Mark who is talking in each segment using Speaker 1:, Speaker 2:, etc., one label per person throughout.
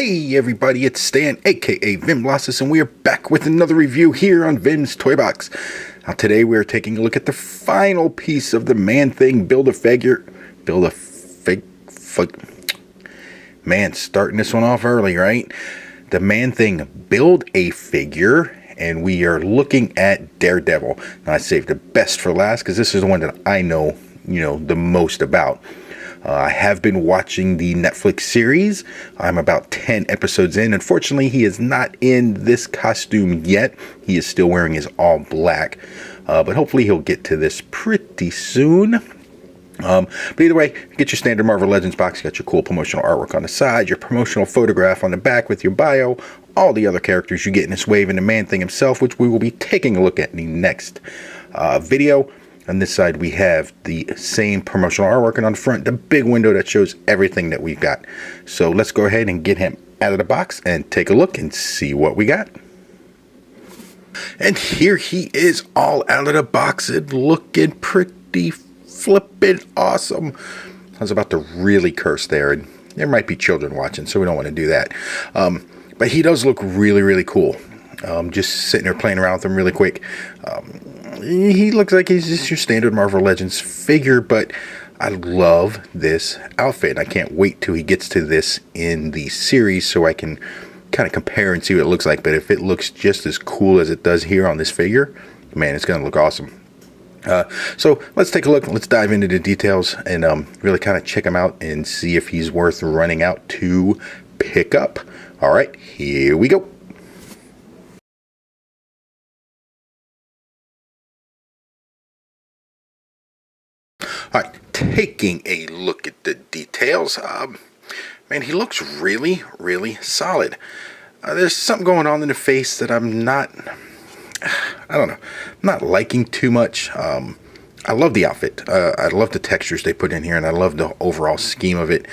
Speaker 1: Hey everybody, it's Stan, aka Vimblossus, and we are back with another review here on Vim's Toy Box. Now today we are taking a look at the final piece of the Man-Thing Build-A-Figure. Man, starting this one off early, right? The Man-Thing Build-A-Figure, and we are looking at Daredevil. Now I saved the best for last because this is the one that I know, the most about. I have been watching the Netflix series. I'm about 10 episodes in. Unfortunately, he is not in this costume yet. He is still wearing his all black. But hopefully he'll get to this pretty soon. But either way, get your standard Marvel Legends box. You got your cool promotional artwork on the side, your promotional photograph on the back with your bio, all the other characters you get in this wave, and the Man-Thing himself, which we will be taking a look at in the next video. On this side, we have the same promotional artwork, and on the front, the big window that shows everything that we've got. So let's go ahead and get him out of the box and take a look and see what we got. And here he is, all out of the box and looking pretty flippin' awesome. I was about to really curse there, and there might be children watching, so we don't want to do that. But he does look really, really cool. Just sitting there playing around with him really quick. He looks like he's just your standard Marvel Legends figure, but I love this outfit. I can't wait till he gets to this in the series so I can kind of compare and see what it looks like. But if it looks just as cool as it does here on this figure, man, it's going to look awesome. So let's take a look. Let's dive into the details and really kind of check him out and see if he's worth running out to pick up. All right, here we go. All right, taking a look at the details, man, he looks really, really solid. There's something going on in the face that I'm not liking too much. I love the outfit. I love the textures they put in here, and I love the overall scheme of it.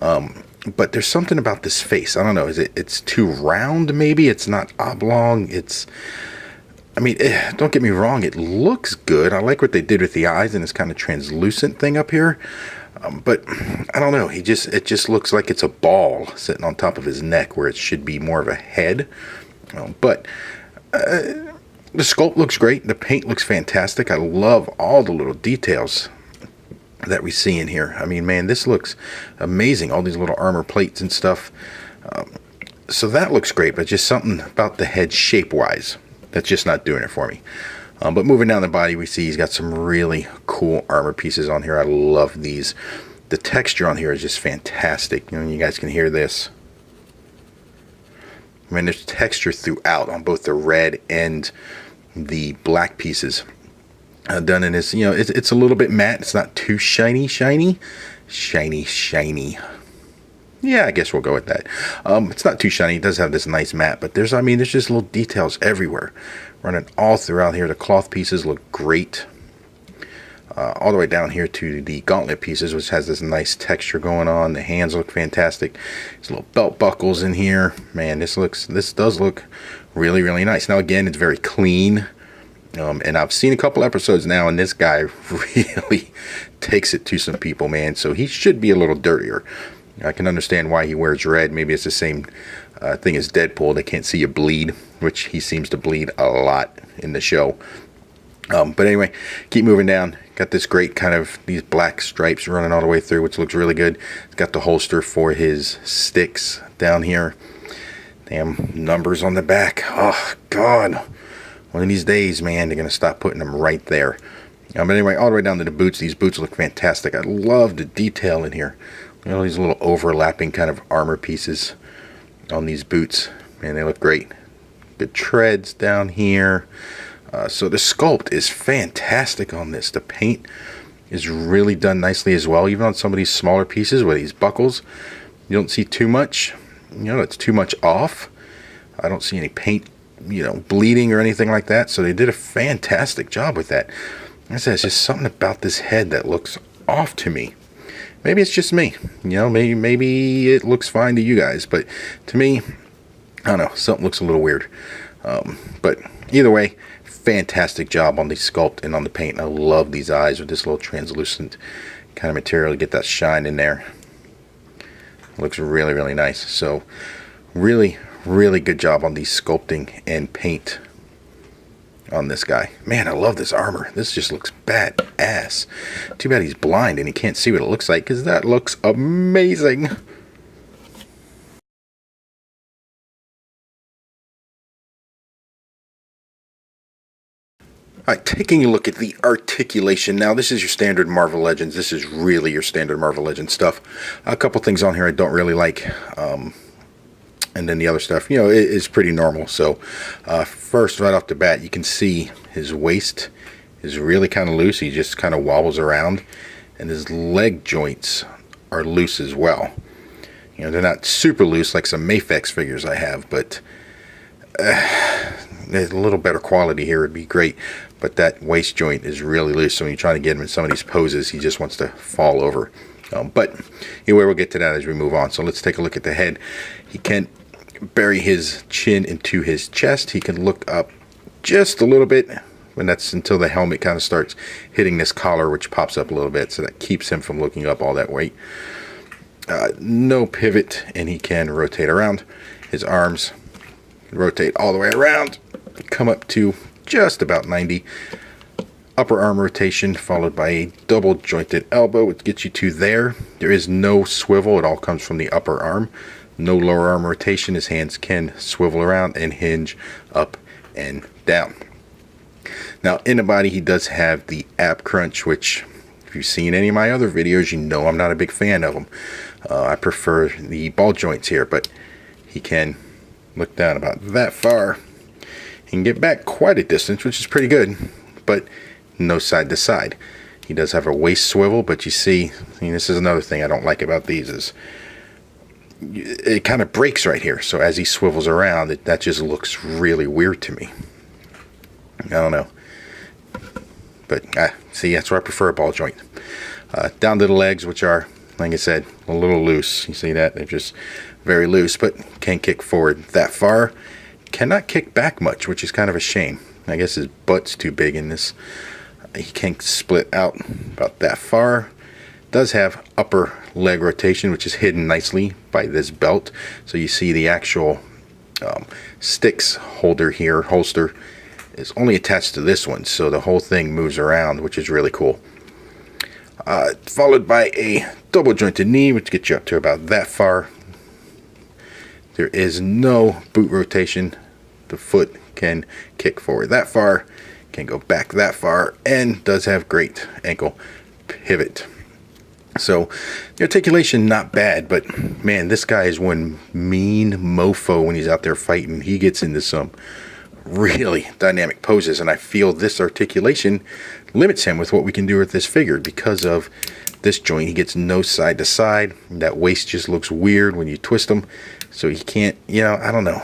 Speaker 1: But there's something about this face. I don't know. It's too round, maybe? It's not oblong. Don't get me wrong, it looks good. I like what they did with the eyes and this kind of translucent thing up here. But I don't know, it just looks like it's a ball sitting on top of his neck where it should be more of a head. But the sculpt looks great. The paint looks fantastic. I love all the little details that we see in here. I mean, man, this looks amazing. All these little armor plates and stuff. So that looks great, but just something about the head shape-wise that's just not doing it for me. But moving down the body, we see he's got some really cool armor pieces on here. I love these. The texture on here is just fantastic. You guys can hear this. I mean, there's texture throughout on both the red and the black pieces. Done in this, it's a little bit matte. It's not too shiny. Yeah, I guess we'll go with that. It's not too shiny. It does have this nice matte, but there's just little details everywhere. Running all throughout here. The cloth pieces look great. All the way down here to the gauntlet pieces, which has this nice texture going on. The hands look fantastic. There's little belt buckles in here. Man, this does look really, really nice. Now, again, it's very clean. And I've seen a couple episodes now, and this guy really takes it to some people, man. So he should be a little dirtier. I can understand why he wears red. Maybe it's the same thing as Deadpool. They can't see you bleed, which he seems to bleed a lot in the show. But anyway, keep moving down. Got this great kind of these black stripes running all the way through, which looks really good. It's got the holster for his sticks down here. Damn numbers on the back. Oh, God. One of these days, man, they're going to stop putting them right there. But anyway, all the way down to the boots. These boots look fantastic. I love the detail in here. All these little overlapping kind of armor pieces on these boots. Man, they look great. Good treads down here. So the sculpt is fantastic on this. The paint is really done nicely as well. Even on some of these smaller pieces with these buckles, you don't see too much. It's too much off. I don't see any paint, bleeding or anything like that. So they did a fantastic job with that. Like I said, it's just something about this head that looks off to me. Maybe it's just me, maybe it looks fine to you guys, but to me, I don't know, something looks a little weird. But either way, fantastic job on the sculpt and on the paint. I love these eyes with this little translucent kind of material to get that shine in there. Looks really, really nice. So Really, really good job on the sculpting and paint on this guy. Man, I love this armor. This just looks badass. Too bad he's blind and he can't see what it looks like, because that looks amazing. Alright, taking a look at the articulation. Now, this is your standard Marvel Legends. This is really your standard Marvel Legends stuff. A couple things on here I don't really like. And then the other stuff, you know, is pretty normal. So, first, right off the bat, you can see his waist is really kind of loose. He just kind of wobbles around. And his leg joints are loose as well. You know, they're not super loose like some Mafex figures I have, but there's a little better quality here would be great. But that waist joint is really loose, so when you're trying to get him in some of these poses, he just wants to fall over. But anyway, we'll get to that as we move on. So let's take a look at the head. He can bury his chin into his chest. He can look up just a little bit, and that's until the helmet kind of starts hitting this collar, which pops up a little bit, so that keeps him from looking up all that way. No pivot, and he can rotate around. His arms rotate all the way around, come up to just about 90. Upper arm rotation followed by a double jointed elbow, which gets you to there. There is no swivel. It all comes from the upper arm. No lower arm rotation. His hands can swivel around and hinge up and down. Now, in the body, he does have the ab crunch, which, if you've seen any of my other videos, you know I'm not a big fan of them. I prefer the ball joints here, but he can look down about that far. He can get back quite a distance, which is pretty good, but no side to side. He does have a waist swivel, but you see, this is another thing I don't like about these, is it kind of breaks right here. So as he swivels around, that just looks really weird to me. I don't know. But see, that's where I prefer a ball joint. Down to the legs, which are, like I said, a little loose. You see that? They're just very loose, but can kick forward that far. Cannot kick back much, which is kind of a shame. I guess his butt's too big in this. He can split out about that far. Does have upper leg rotation, which is hidden nicely by this belt. So you see the actual sticks holder here, holster, is only attached to this one. So the whole thing moves around, which is really cool. Followed by a double jointed knee, which gets you up to about that far. There is no boot rotation. The foot can kick forward that far, can go back that far, and does have great ankle pivot. So the articulation, not bad, but man, this guy is one mean mofo when he's out there fighting. He gets into some really dynamic poses, and I feel this articulation limits him with what we can do with this figure because of this joint. He gets no side to side. That waist just looks weird when you twist him, so he can't, you know, I don't know.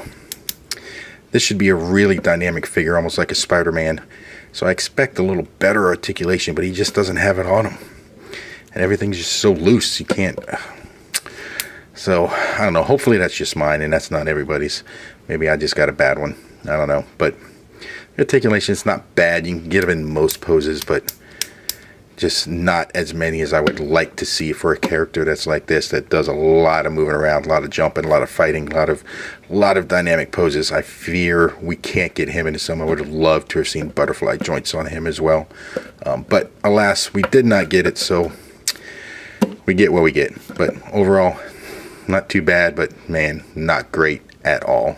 Speaker 1: This should be a really dynamic figure, almost like a Spider-Man. So I expect a little better articulation, but he just doesn't have it on him. And everything's just so loose, you can't. So, I don't know. Hopefully that's just mine, and that's not everybody's. Maybe I just got a bad one. I don't know. But articulation is not bad. You can get him in most poses, but just not as many as I would like to see for a character that's like this, that does a lot of moving around, a lot of jumping, a lot of fighting, a lot of dynamic poses. I fear we can't get him into some. I would have loved to have seen butterfly joints on him as well. But alas, we did not get it, so we get what we get. But overall, not too bad, but man, not great at all.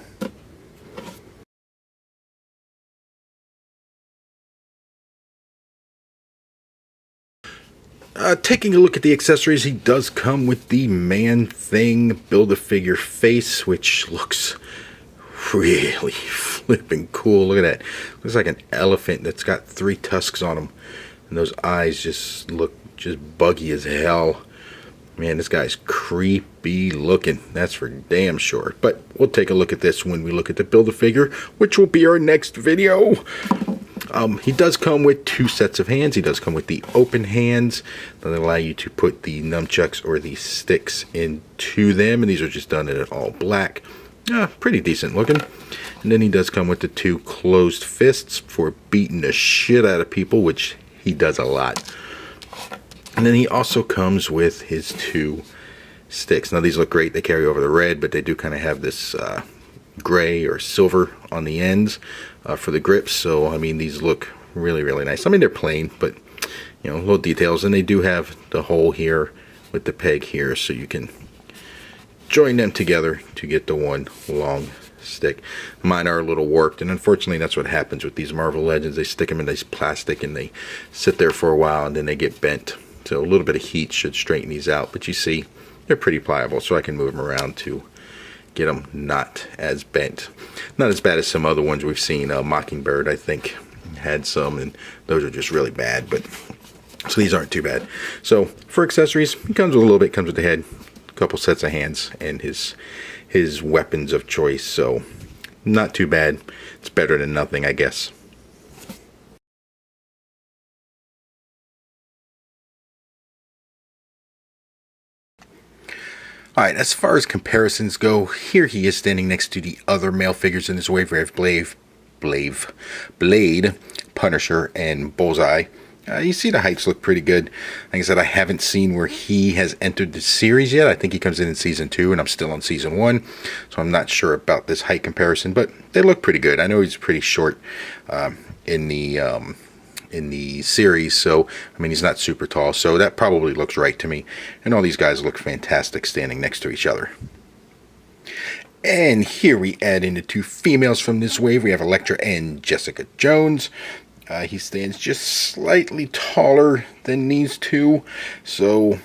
Speaker 1: Taking a look at the accessories, he does come with the Man-Thing Build-A-Figure face, which looks really flipping cool. Look at that. Looks like an elephant that's got 3 tusks on him. And those eyes just look just buggy as hell. Man, this guy's creepy looking. That's for damn sure. But we'll take a look at this when we look at the Build-A-Figure, which will be our next video. He does come with 2 sets of hands. He does come with the open hands that allow you to put the nunchucks or the sticks into them. And these are just done in all black. Pretty decent looking. And then he does come with the 2 closed fists for beating the shit out of people, which he does a lot. And then he also comes with his 2 sticks. Now these look great. They carry over the red, but they do kind of have this gray or silver on the ends for the grips. So I mean, these look really, really nice. I mean, they're plain, but you know, little details. And they do have the hole here with the peg here, so you can join them together to get the one long stick. Mine are a little warped, and unfortunately that's what happens with these Marvel Legends. They stick them in this plastic and they sit there for a while and then they get bent. So a little bit of heat should straighten these out, but you see they're pretty pliable, so I can move them around to get them not as bent. Not as bad as some other ones we've seen. Mockingbird, I think, had some, and those are just really bad, but so these aren't too bad. So for accessories, it comes with a little bit. Comes with the head, a couple sets of hands, and his weapons of choice. So not too bad. It's better than nothing, I guess. Alright, as far as comparisons go, here he is standing next to the other male figures in this wave. We have Blade, Punisher, and Bullseye. You see the heights look pretty good. Like I said, I haven't seen where he has entered the series yet. I think he comes in season 2, and I'm still on season 1, so I'm not sure about this height comparison, but they look pretty good. I know he's pretty short in the series, so I mean, he's not super tall, so that probably looks right to me. And all these guys look fantastic standing next to each other. And here we add in the two females from this wave. We have Elektra and Jessica Jones. He stands just slightly taller than these two, so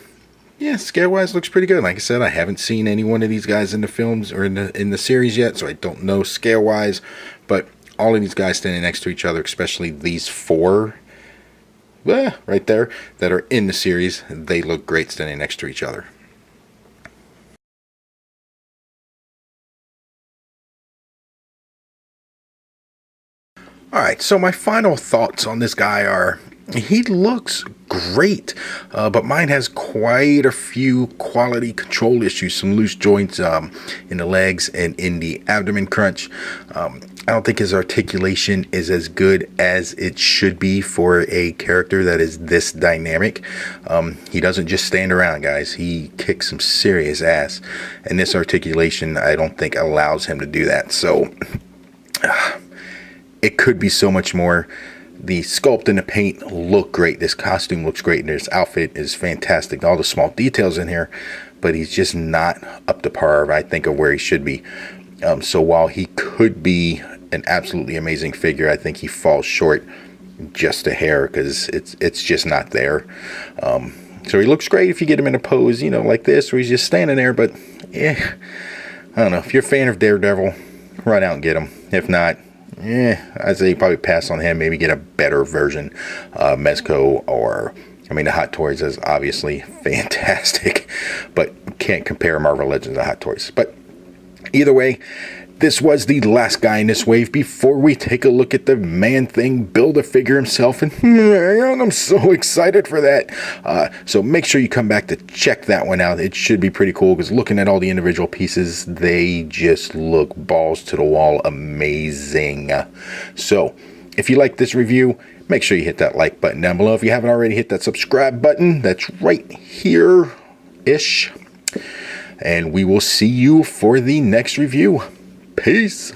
Speaker 1: yeah, scale-wise looks pretty good. Like I said, I haven't seen any one of these guys in the films or in the series yet, so I don't know scale-wise. But all of these guys standing next to each other, especially these four right there that are in the series, they look great standing next to each other. Alright, so my final thoughts on this guy are, he looks great, but mine has quite a few quality control issues, some loose joints in the legs and in the abdomen crunch. I don't think his articulation is as good as it should be for a character that is this dynamic. He doesn't just stand around, guys. He kicks some serious ass, and this articulation I don't think allows him to do that. So it could be so much more. The sculpt and the paint look great. This costume looks great, and this outfit is fantastic. All the small details in here, but he's just not up to par, I think, of where he should be. So while he could be an absolutely amazing figure, I think he falls short just a hair, because it's just not there. So he looks great if you get him in a pose, you know, like this, where he's just standing there. But yeah, I don't know. If you're a fan of Daredevil, run out and get him. If not, I'd say you probably pass on him. Maybe get a better version, Mezco, or I mean, the Hot Toys is obviously fantastic, but can't compare Marvel Legends to Hot Toys. But either way, this was the last guy in this wave before we take a look at the Man-Thing Build-A-Figure himself. And man, I'm so excited for that. So make sure you come back to check that one out. It should be pretty cool, because looking at all the individual pieces, they just look balls to the wall amazing. So if you like this review, make sure you hit that like button down below. If you haven't already, hit that subscribe button. That's right here-ish. And we will see you for the next review. Peace.